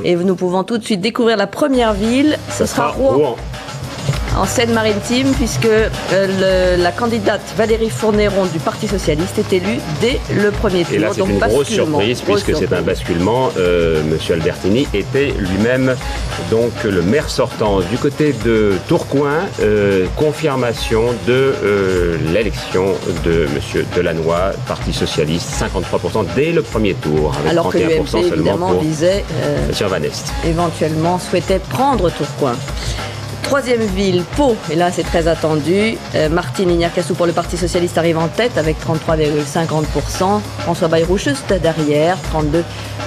Et nous pouvons tout de suite découvrir la première ville. Ce sera Rouen. En Seine-Maritime, puisque la candidate Valérie Fournéron du Parti Socialiste est élue dès le premier tour. Et là, c'est une grosse surprise, puisque c'est un basculement. Monsieur Albertini était lui-même donc le maire sortant. Du côté de Tourcoing, confirmation de l'élection de Monsieur Delannoy, Parti Socialiste, 53% dès le premier tour, avec alors 31% que l'UMP, seulement évidemment, pour visait, Monsieur Van Est. Éventuellement souhaitait prendre Tourcoing. Troisième ville, Pau, et là c'est très attendu. Martine Ignarcassou pour le Parti Socialiste arrive en tête avec 33,50%. François Bayrou juste derrière,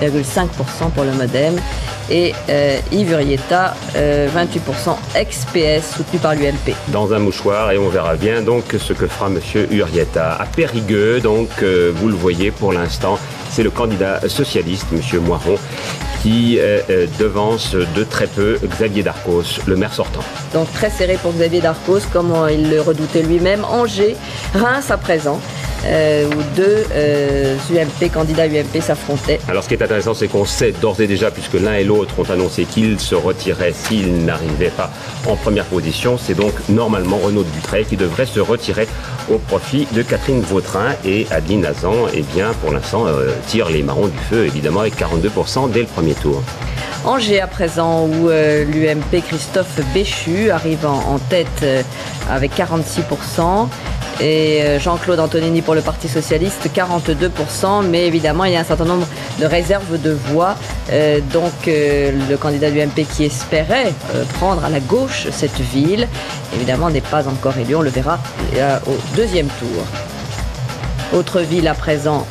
32,5% pour le Modem. Et Yves Urieta, 28% ex-PS, soutenu par l'UMP. Dans un mouchoir, et on verra bien donc ce que fera Monsieur Urieta. À Périgueux, donc vous le voyez pour l'instant, c'est le candidat socialiste, Monsieur Moiron, qui devance de très peu Xavier Darcos, le maire sortant. Donc très serré pour Xavier Darcos, comme il le redoutait lui-même. Angers, Reims à présent, où deux candidats UMP s'affrontaient. Alors ce qui est intéressant, c'est qu'on sait d'ores et déjà, puisque l'un et l'autre ont annoncé qu'ils se retiraient s'ils n'arrivaient pas en première position, c'est donc normalement Renaud Dutreil qui devrait se retirer au profit de Catherine Vautrin, et Adeline Hazan, eh bien, pour l'instant, tire les marrons du feu, évidemment, avec 42% dès le premier tour. Angers à présent, où l'UMP Christophe Béchu arrive en tête avec 46%. Et Jean-Claude Antonini pour le Parti Socialiste, 42%. Mais évidemment, il y a un certain nombre de réserves de voix. Donc, le candidat du UMP qui espérait prendre à la gauche cette ville, évidemment, n'est pas encore élu. On le verra au deuxième tour. Autre ville à présent,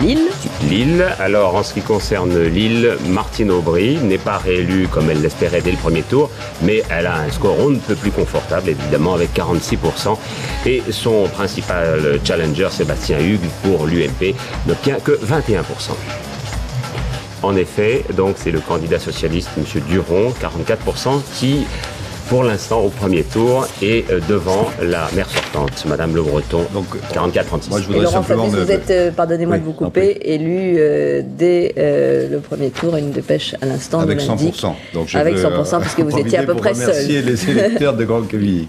Lille. Lille. Alors, en ce qui concerne Lille, Martine Aubry n'est pas réélue comme elle l'espérait dès le premier tour, mais elle a un score on ne peut plus confortable, évidemment, avec 46%. Et son principal challenger, Sébastien Hugues, pour l'UMP, n'obtient que 21%. En effet, donc, c'est le candidat socialiste, M. Duron, 44%, qui, pour l'instant, au premier tour, est devant la maire sortante, Madame Le Breton, donc 44-36. Moi, je voudrais simplement vous êtes, pardonnez-moi de vous couper, élu dès le premier tour, une dépêche à l'instant. Avec 100%. Donc avec 100%, parce que vous étiez à peu près seul. Remercier les électeurs de Grand-Quevilly.